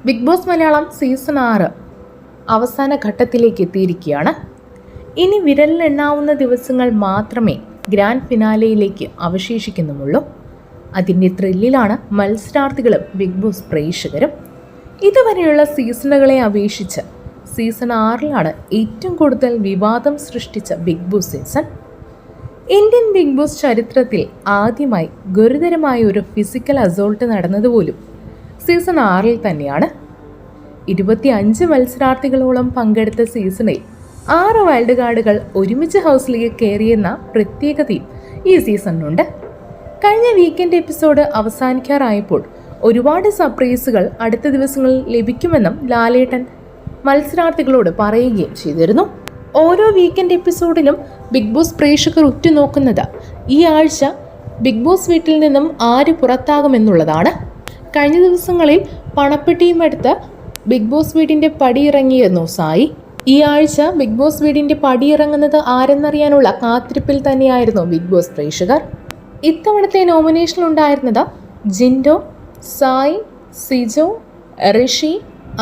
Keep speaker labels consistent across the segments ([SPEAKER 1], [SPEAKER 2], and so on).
[SPEAKER 1] Big boss Malayalam season 6 അവസാന ഘട്ടത്തിലേക്ക് എത്തിയിരിക്കുകയാണ്. ഇനി വിരലിലെണ്ണാവുന്ന ദിവസങ്ങൾ മാത്രമേ ഗ്രാൻഡ് ഫിനാലെയിലേക്ക് അവശേഷിക്കുന്നുമുള്ളൂ. അതിൻ്റെ ത്രില്ലിലാണ് മത്സരാർത്ഥികളും ബിഗ് ബോസ് പ്രേക്ഷകരും. ഇതുവരെയുള്ള സീസണുകളെ അപേക്ഷിച്ച് സീസൺ 6 ഏറ്റവും കൂടുതൽ വിവാദം സൃഷ്ടിച്ച Bigg Boss season. Indian Bigg Boss ചരിത്രത്തിൽ ആദ്യമായി ഗുരുതരമായ ഒരു ഫിസിക്കൽ അസോൾട്ട് നടന്നതുപോലും സീസൺ 6 തന്നെയാണ്. 25 മത്സരാർത്ഥികളോളം പങ്കെടുത്ത സീസണിൽ 6 വൈൽഡ് കാർഡുകൾ ഒരുമിച്ച് ഹൗസിലേക്ക് കയറിയെന്ന പ്രത്യേകതയും ഈ സീസണിനുണ്ട്. കഴിഞ്ഞ വീക്കെൻഡ് എപ്പിസോഡ് അവസാനിക്കാറായപ്പോൾ ഒരുപാട് സർപ്രൈസുകൾ അടുത്ത ദിവസങ്ങളിൽ ലഭിക്കുമെന്നും ലാലേട്ടൻ മത്സരാർത്ഥികളോട് പറയുകയും ചെയ്തിരുന്നു. ഓരോ വീക്കെൻഡ് എപ്പിസോഡിലും ബിഗ് ബോസ് പ്രേക്ഷകർ ഉറ്റുനോക്കുന്നത് ഈ ആഴ്ച ബിഗ് ബോസ് വീട്ടിൽ നിന്നും ആര് പുറത്താകുമെന്നുള്ളതാണ്. കഴിഞ്ഞ ദിവസങ്ങളിൽ പണപ്പെട്ടിയും എടുത്ത് ബിഗ് ബോസ് വീടിൻ്റെ പടിയിറങ്ങിയിരുന്നു സായി. ഈ ആഴ്ച ബിഗ് ബോസ് വീടിൻ്റെ പടിയിറങ്ങുന്നത് ആരെന്നറിയാനുള്ള കാത്തിരിപ്പിൽ തന്നെയായിരുന്നു ബിഗ് ബോസ് പ്രേക്ഷകർ. ഇത്തവണത്തെ നോമിനേഷനിൽ ഉണ്ടായിരുന്നത് ജിൻഡോ, സായി, സിജോ, ഋഷി,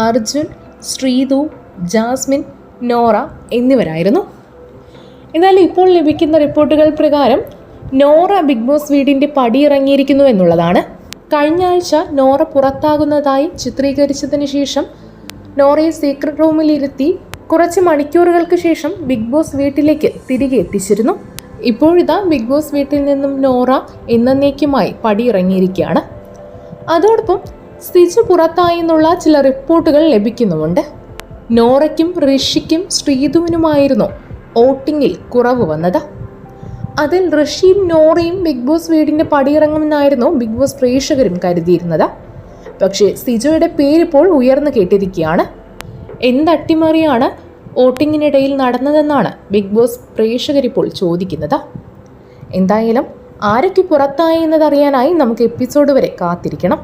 [SPEAKER 1] അർജുൻ, ശ്രീതു, ജാസ്മിൻ, നോറ എന്നിവരായിരുന്നു. എന്നാൽ ഇപ്പോൾ ലഭിക്കുന്ന റിപ്പോർട്ടുകൾ പ്രകാരം നോറ ബിഗ് ബോസ് വീടിൻ്റെ പടിയിറങ്ങിയിരിക്കുന്നു എന്നുള്ളതാണ്. കഴിഞ്ഞ ആഴ്ച നോറ പുറത്താകുന്നതായി ചിത്രീകരിച്ചതിന് ശേഷം നോറയെ സീക്രട്ട് റൂമിലിരുത്തി കുറച്ച് മണിക്കൂറുകൾക്ക് ശേഷം ബിഗ് ബോസ് വീട്ടിലേക്ക് തിരികെ എത്തിച്ചിരുന്നു. ഇപ്പോഴിതാ ബിഗ് ബോസ് വീട്ടിൽ നിന്നും നോറ എന്നേക്കുമായി പടിയിറങ്ങിയിരിക്കുകയാണ്. അതോടൊപ്പം സിജു പുറത്തായി എന്നുള്ള ചില റിപ്പോർട്ടുകൾ ലഭിക്കുന്നുമുണ്ട്. നോറയ്ക്കും ഋഷിക്കും ശ്രീധുവിനുമായിരുന്നു വോട്ടിങ്ങിൽ കുറവ് വന്നത്. അതിൽ ഋഷിയും നോറയും ബിഗ് ബോസ് വീടിൻ്റെ പടിയിറങ്ങുമെന്നായിരുന്നു ബിഗ് ബോസ് പ്രേക്ഷകരും കരുതിയിരുന്നത്. പക്ഷേ സിജോയുടെ പേരിപ്പോൾ ഉയർന്നു കേട്ടിരിക്കുകയാണ്. എന്തട്ടിമറിയാണ് വോട്ടിങ്ങിനിടയിൽ നടന്നതെന്നാണ് ബിഗ് ബോസ് പ്രേക്ഷകരിപ്പോൾ ചോദിക്കുന്നത്. എന്തായാലും ആരൊക്കെ പുറത്തായി എന്നതറിയാനായി നമുക്ക് എപ്പിസോഡ് വരെ കാത്തിരിക്കണം.